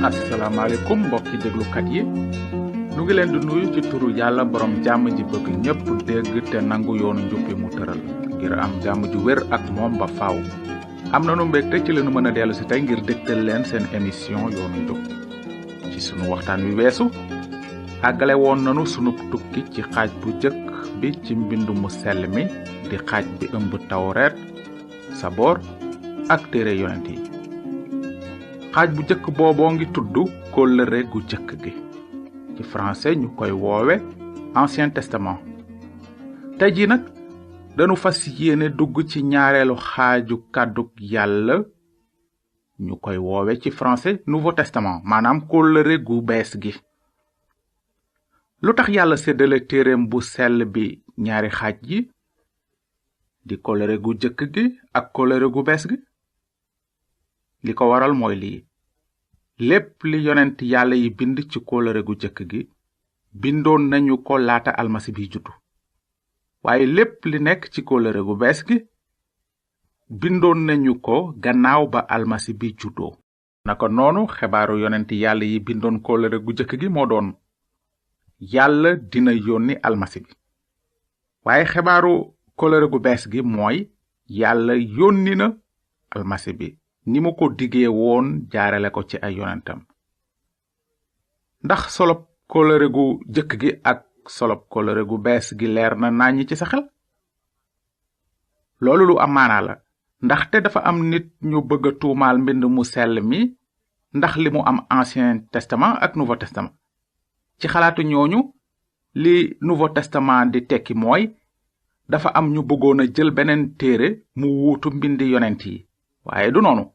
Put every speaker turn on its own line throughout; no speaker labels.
asalaamaaleykum mbokki déglukat yi nu ngi leen di nuyu ci turu yàlla borom jàmm ji bëgg ñépp dégg te nangu yoonu njubbi mu tëral ngir am jàmm ju wér ak moom ba faaw. am nanu mbégte ci leenu mën a dellu si tey ngir dégtal leen seen émission yoonu njub. ci sunu waxtaan wi weesu àggale woon nanu sunu tukki ci xaaj bu jëkk bi ci mbindu mu sell mi di xaaj bi ëmb tawreet saboor ak téere yonent yi. xaaj bu jëkk booboo ngi tudd kóllëre gu jëkk gi ci français ñu koy woowe Ancien Testament. tey ji nag dañu fas yéene dugg ci ñaareelu xaaju kàddug yàlla ñu koy woowe ci français Nouveau Testament maanaam kóllëre gu bees gi. lu tax yàlla séddale téereem bu sell bi ñaari xaaj yi di kóllëre gu jëkk gi ak kóllëre gu bees gi? li ko waral mooy lii: lépp li yonent yàlla yi bind ci kóllëre gu jëkk gi bindoon nañu ko laata almasi bi juddu, waaye lépp li nekk ci kóllëre gu bees gi bindoon nañu ko gannaaw ba almasi bi juddoo. naka noonu xibaaru yonent yàlla yi bindoon kóllëre gu jëkk gi moo doon yàlla dina yónni almasi bi, waaye xibaaru kóllëre gu bees gi mooy yàlla yónni na almasi bi ni mu ko digee woon jaarale ko ci ay yonentam. ndax solob kóllëre gu jëkk gi ak solob kóllëre gu bees gi leer na naññi ci sa xel? loolu lu am maanaa la, ndaxte dafa am nit ñu bëgg a tuumaal mbind mu sell mi ndax li mu am Ancien Testament ak Nouveau Testament. ci xalaatu ñooñu li Nouveau Testament di tekki mooy dafa am ñu bëggoon a jël beneen téere mu wuutu mbindi yonent yi, waaye du noonu.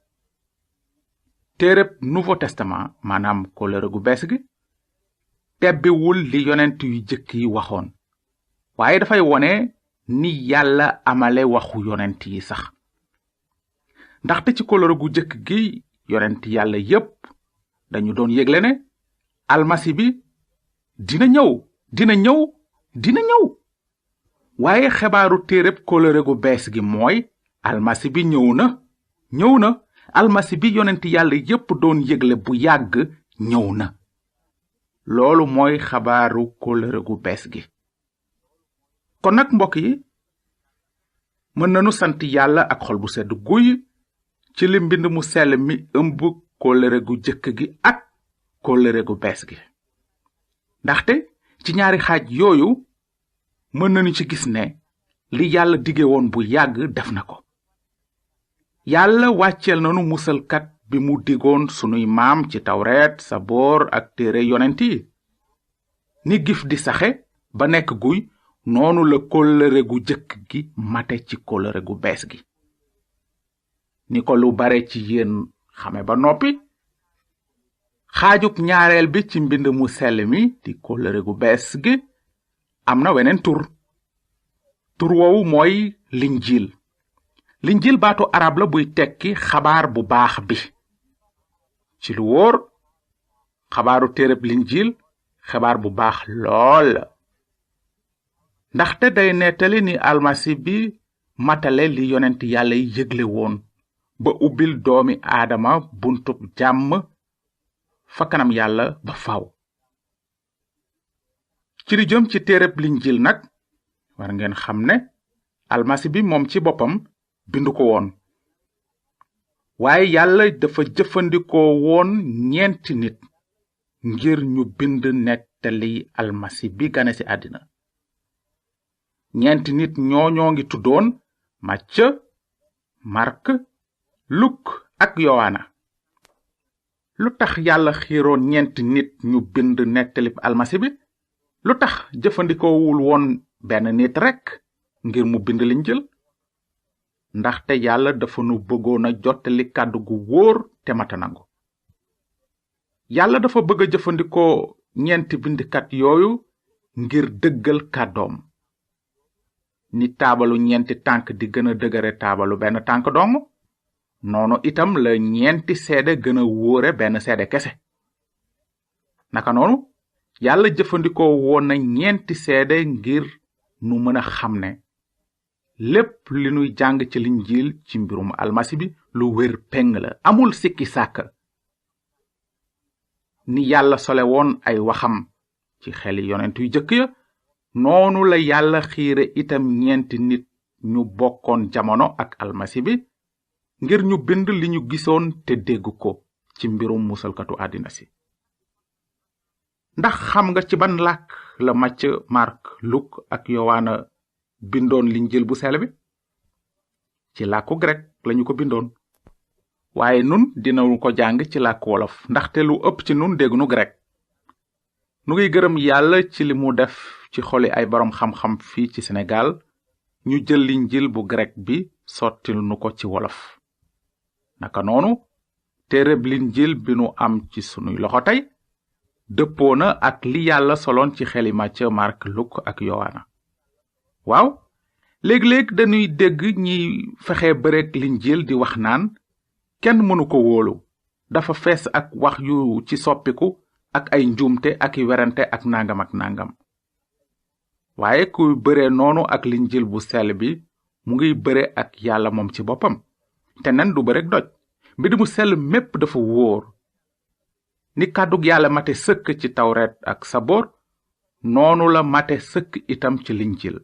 téereb Nouveau Testament maanaam kóllëre gu bees gi tebbiwul li yonent yu jëkk yi waxoon, waaye dafay wone ni yàlla amale waxu yonent yi sax. ndaxte ci kóllëre gu jëkk gi yonent yàlla yépp dañu doon yégle ne almasi bi dina ñëw. waaye xibaaru téereb kóllëre gu bees gi mooy almasi bi ñëw na. almasi bi yonent yàlla yépp doon yégle bu yàgg ñëw na. loolu mooy xabaaru kóllëre gu bees gi. kon nag mbokk yi, mën nanu sant yàlla ak xol bu sedd guy ci li mbind mu sell mi ëmb kóllëre gu jëkk gi ak kóllëre gu bees gi. ndaxte ci ñaari xaaj yooyu mën nañu ci gis ne li yàlla dige woon bu yàgg def na ko. yàlla wàcceel nanu musalkat bi mu digoon sunuy maam ci tawreet saboor ak téere yonent yi. ni gif di saxe ba nekk guy, noonu la kóllëre gu jëkk gi mate ci kóllëre gu bees gi. ni ko lu bare ci yéen xame ba noppi, xaajub ñaareel bi ci mbind mu sell mi di kóllëre gu bees gi am na weneen tur woowu mooy linjil baatu arab la buy tekki xabaar bu baax bi. ci lu wóor, xabaaru téereb linjil xabaar bu baax lool la, ndaxte day nettali ni almasi bi matale li yonent yàlla yi yëgle woon ba ubbil doomi aadama buntub jàmm fa kanam yàlla ba faaw. ci li jëm ci téereb linjil nag war ngeen xam ne almasi bi moom ci boppam bindu ko woon, waaye yàlla dafa jëfandikoo woon ñeenti nit ngir ñu bind nettali almasi bi gane ci àddina. ñeenti nit ñoo ngi tuddoon Macë, Mark, Luk ak Yowaana. lu tax yàlla xiiroon ñeenti nit ñu bind nettali almasi bi? lu tax jëfandikoowul woon benn nit rekk ngir mu bind linjil? ndaxte yàlla dafa nu bëggoon a jottali kàddu gu wóor te mata nangu. yàlla dafa bëgg a jëfandikoo ñeenti bindkat yooyu ngir dëggal kàddoom. ni taabalu ñeenti tànk di gën a dëgëre taabalu benn tànk dong, noonu itam la ñeenti seede gën a wóore benn seede kese. naka noonu yàlla jëfandikoo woon na ñeenti seede ngir nu mën a xam ne lépp li nuy jàng ci linjiil ci mbirum almasi bi lu wér peng la, amul sikki sàkk. ni yàlla sole woon ay waxam ci xeli yonent yu jëkk ya, noonu la yàlla xiire itam ñeenti nit ñu bokkoon jamono ak almasi bi ngir ñu bind li ñu gisoon te dégg ko ci mbirum musalkatu àddina si. ndax xam nga ci ban làkk la Màcc, Mark, Luk ak Yowaana bindoon linjil bu sell bi? ci làkku grek lañu ko bindoon. waaye nun dinañu ko jàng ci làkku wolof ndaxte lu ëpp ci nun dégg nu grek. nu ngi gërëm yàlla ci li mu def ci xoli ay boroom xam-xam fii ci Sénégal ñu jël linjil bu grek bi sottil nu ko ci wolof. naka noonu téereb linjil bi nu am ci sunuy loxo tey dëppoo na ak li yàlla soloon ci xeli Màcc, Mark, Luk ak Yowaana. waaw léeg-léeg dañuy dégg ñiy fexe bërek linjil di wax naan kenn mënu ko wóolu, dafa fees ak wax yu ci soppiku ak ay njuumte ak i werante ak nangam ak nangam. waaye kuy bëre noonu ak linjil bu sell bi mu ngiy bëre ak yàlla moom ci boppam, te nen du bërek doj. mbind mu sell mépp dafa wóor. ni kàddug yàlla mate sëkk ci tawret ak saboor, noonu la mate sëkk itam ci linjil.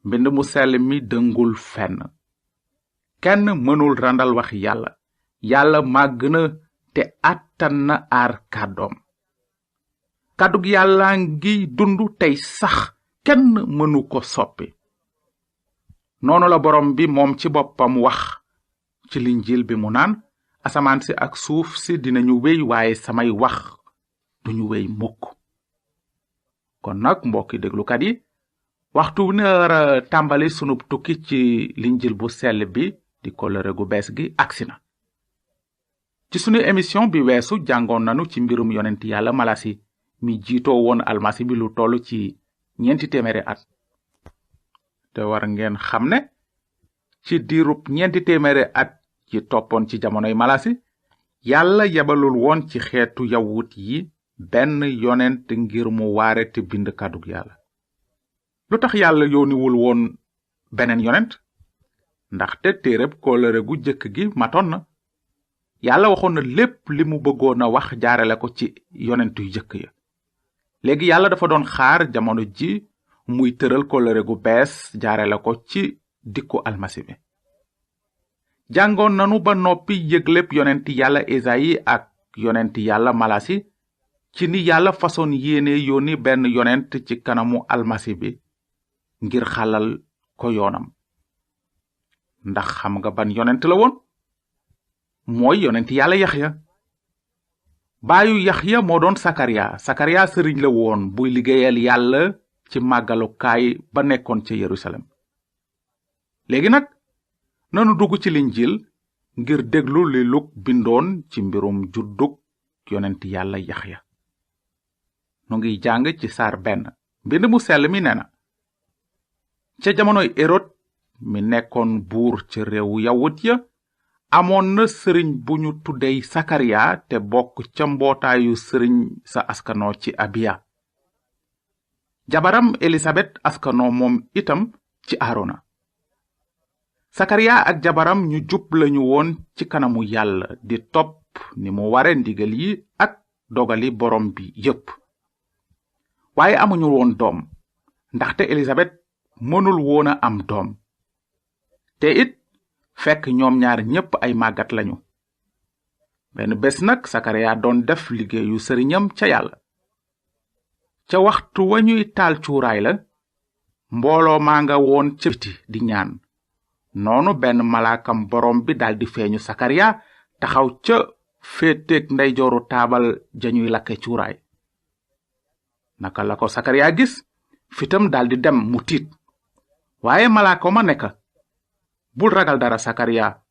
mbind mu sell mi dëngul fenn. kenn mënul randal wax yàlla. yàlla màgg na te àttan na aar kàddoom. kàddug yàlla ngi dund tey sax, kenn mënu ko soppi. noonu la borom bi moom ci boppam wax ci linjil bi mu naan, asamaan si ak suuf si dinañu wéy waaye samay wax duñu wéy mukk. kon nag mbokki déglukat yi, waxtu wu ne war a tàmbali sunu tukki ci linjil bu sell bi di kóllëre gu bees gi agsi na. ci sunu émission bi weesu jàngoon nanu ci mbirum yonent yàlla Malasi mi jiitoo woon almasi bi lu toll ci 400 at. te war ngeen xam ne ci diirub 400 at ci toppoon ci jamonoy Malasi, yàlla yebalul woon ci xeetu yawut yi benn yonent ngir mu waare te bind kàddug yàlla. lu tax yàlla yóoniwul woon beneen yonent? ndaxte téereb kóllëre gu jëkk gi matoon na. yàlla waxoon na lépp li mu bëggoon a wax jaarale ko ci yonent yu jëkk ya. léegi yàlla dafa doon xaar jamono ji muy tëral kóllëre gu bees jaarale ko ci dikku almasi bi. jàngoon nanu ba noppi yëgleb yonent yàlla Esayi ak yonent yàlla Malasi ci ni yàlla façon yéene yónni benn yonent ci kanamu almasi bi ngir xalal ko yoonam. ndax xam nga ban yonent la woon? mooy yonent yàlla Yaxya. baayu Yaxya moo doon Sakariya sëriñ la woon buy liggéeyal yàlla ci màggalukaay ba nekkoon ca Yerusalem. léegi nag nanu dugg ci linjil ngir déglu li Luk bindoon ci mbirum juddug yonent yàlla Yaxya. nu ngi jàng ci saar 1. mbind mu sell mi nee na, ca jamonoy Erod mi nekkoon buur ca réewu yawut ya, amoon na sëriñ bu ñu tuddey Sakariya te bokk ca mbootaayu sëriñ sa askanoo ci Abiya. jabaram Elisabet askanoo moom itam ci Aarona. Sakariya ak jabaram ñu jub lañu woon ci kanamu yàlla di topp ni mu ware ndigal yi ak dogali borom bi yépp. waaye amuñu woon doom, ndaxte Elisabet mënul woon a am doom. te it fekk ñoom ñaar ñépp ay màggat lañu. benn bés nag Sakariya doon def liggéeyu sëriñam ca yàlla. ca waxtu wa ñuy taal cuuraay la, mbooloo maa nga woon ca biti di ñaan. noonu benn malaakam borom bi daldi feeñu Sakariya taxaw ca féeteeg ndeyjooru taabal jañuy lakke cuuraay. naka la ko Sakariya gis, fitam daldi dem mu tiit. waaye malaaka ma ne ko, bul ragal dara Sakariya,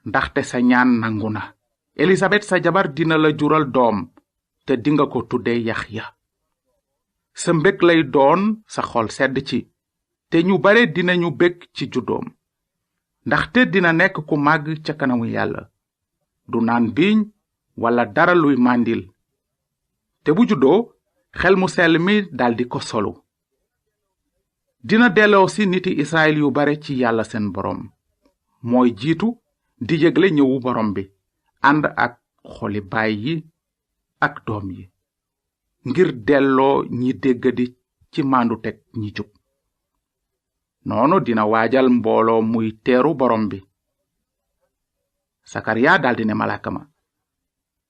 ndaxte sa ñaan nangu na. Elisabet sa jabar dina la jural doom te dinga ko tudde Yaxya. sa mbég lay doon, sa xol sedd ci, te ñu bare dinañu bég ci juddoom. ndaxte dina nekk ku màgg ca kanamu yàlla. du naan biiñ walla dara luy màndil. te bu juddoo, xel mu sell mi daldi ko solu. dina delloo si niti Israyil yu bare ci yàlla seen boroom. mooy jiitu di yëgle ñëwu borom bi, ànd ak xoli baay yi ak doom yi ngir delloo ñi déggadi ci maandu teg ñi jub. noonu dina waajal mbooloo muy teeru borom bi. Sakariya daldi ne malaaka ma,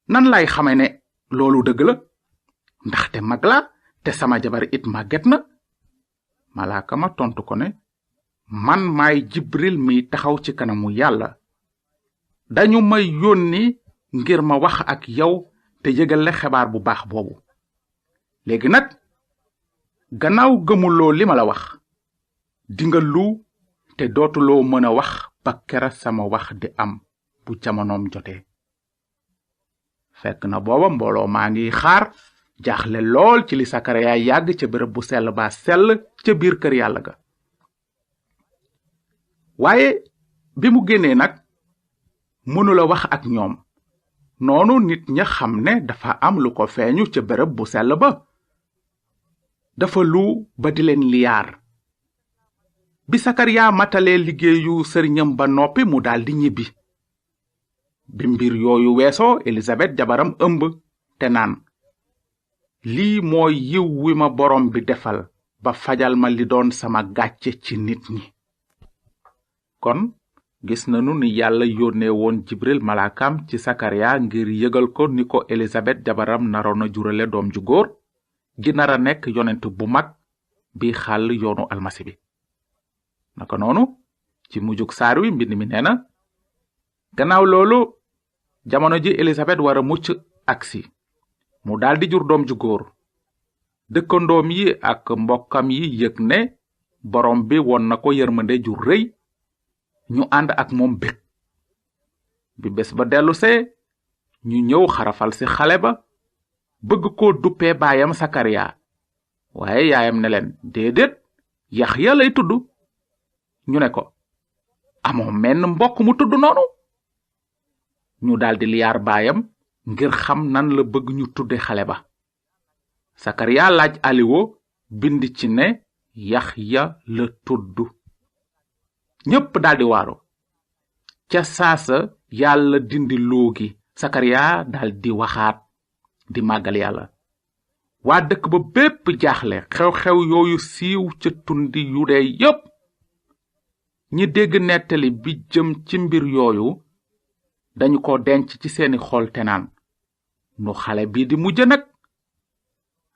nan lay xame ne loolu dëgg la, ndaxte mag la te sama jabar it màgget na? malaaka ma tontu ko ne, man maay Jibril mi taxaw ci kanamu Yàlla. dañu may yónni ngir ma wax ak yow te yëgal la xibaar bu baax boobu. léegi nag gannaaw gëmuloo li ma la wax, dinga lu te dootuloo mën a wax ba kera sama wax di am bu jamonoom jotee. fekk na booba mbooloo maa ngi xaar jaaxle lool ci li Sakariya yàgg ca bërëb bu sell ba sell ca biir kër Yàlla ga. waaye bi mu génnee nag mënula wax ak ñoom. noonu nit ña xam ne dafa am lu ko feeñu ca bërëb bu sell ba. dafa lu ba di leen liyaar. bi Sakariya matalee liggéeyu sëriñam ba noppi mu daldi ñibbi. bi mbir yooyu weesoo Elisabet jabaram ëmb te naan, lii mooy yiw wi ma borom bi defal ba fajal ma li doon sama gàcce ci nit ñi. kon gis nanu ni Yàlla yónnee woon Jibril malaakam ci Sakariya ngir yëgal ko ni ko Elisabet jabaram naroon a jurale doom ju góor gi nara nekk yonent bu mag bi xàll yoonu almasi bi. naka noonu ci mujjug saar wi mbind mi nee na, gannaaw loolu jamono ji Elisabet wara mucc aksi, mu daldi jur doom ju góor. dëkkandoom yi ak mbokkam yi yëg ne borom bi won na ko yërmande ju rëy, ñu ànd ak moom bég. bi bés ba dellusee ñu ñëw xarafal ci xale ba, bëgg ko duppee baayam Sakariya. waaye yaayam ne leen, déedéet, Yaxya lay tudd. ñu ne ko, amoo menn mbokk mu tudd noonu? ñu daldi liyaar baayam ngir xam nan la bëgg ñu tudde xale ba. Sakariya laaj aliwo bind ci ne Yaxya la tudd. ñépp daldi waaru. ca saasa Yàlla dindi loogi. Sakariya daldi waxaat di màggal Yàlla. waa dëkk ba bépp jaaxle. xew-xew yooyu siiw ca tundi Yude yépp. ñi dégg nettali bi jëm ci mbir yooyu dañu ko denc ci seeni xol te naan, nu xale bi di mujj nag?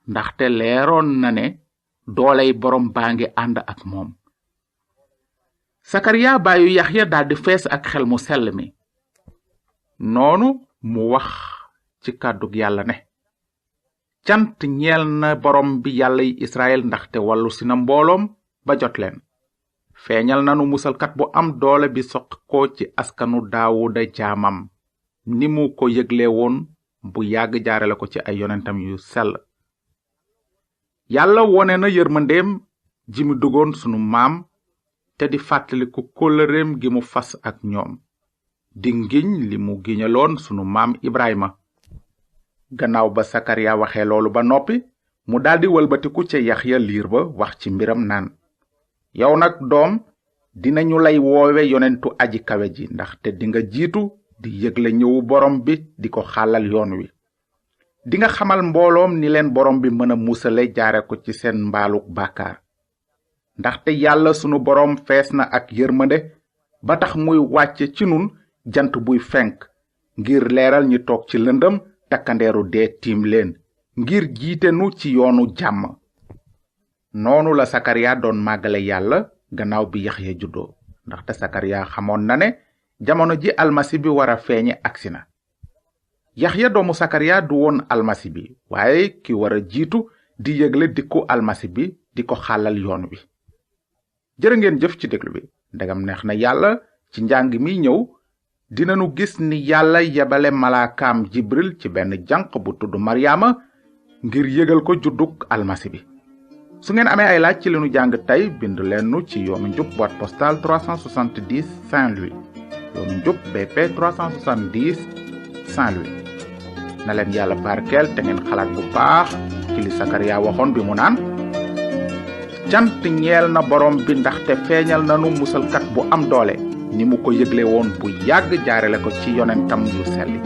ndaxte leeroon na ne dooley borom baa ngi ànd ak moom. Sakariya baayu Yaxya daldi fees ak xel mu sell mi. noonu mu wax ci kàddug Yàlla ne, cant ñeel na borom bi Yàllay Israyil ndaxte wallu si na mbooloom ba jot leen. feeñal nanu musalkat bu am doole bi soq ko ci askanu Daawuda jaamam, ni mu ko yëgle woon bu yàgg jaarale ko ci ay yonentam yu sell. Yàlla wone na yërmandeem ji mu dugoon sunu maam te di fàttaliku kóllëreem gi mu fas ak ñoom, di ngiñ li mu giñaloon sunu maam Ibrahima. gannaaw ba Sakariya waxee loolu ba noppi, mu daldi wëlbatiku ca Yaxya liir ba wax ci mbiram naan, yow nag doom, dinañu lay woowe yonentu aji kawe ji, ndaxte dinga jiitu di yëgle ñëwu borom bi di ko xàllal yoon wi. dinga xamal mbooloom ni leen borom bi mën a musale jaare ko ci seen mbaaluk bàkkaar. ndaxte Yàlla sunu borom fees na ak yërmande ba tax muy wàcce ci nun jant buy fenk, ngir leeral ñi toog ci lëndëm takkandeeru dee tiim leen, ngir jiite nu ci yoonu jàmm. noonu la Sakariya doon màggale Yàlla gannaaw bi Yaxya juddoo, ndaxte Sakariya xamoon na ne jamono ji almasi bi wara feeñe agsi na. Yaxya doomu Sakariya du woon almasi bi, waaye ki wara jiitu di yëgle dikku almasi bi di ko xàllal yoon wi. jërë ngeen jëf ci déglu bi. ndegam neex na Yàlla, ci njàng mi ñëw dinanu gis ni Yàlla yebale malaakaam Jibril ci benn janq bu tudd Maryaama ngir yëgal ko judduk almasi bi. su ngeen amee ay laaj ci li nu jàng tey, bind leen nu ci yoonu njub boîte postale 370 Saint-Louis. yoonu njub BP 370 Saint-Louis. na leen Yàlla barkeel te ngeen xalaat bu baax ci li Sakariya waxoon bi mu naan, cant ñeel na borom bi ndaxte feeñal nanu musalkat bu am doole, ni mu ko yëgle woon bu yàgg jaarale ko ci yonentam yu selli.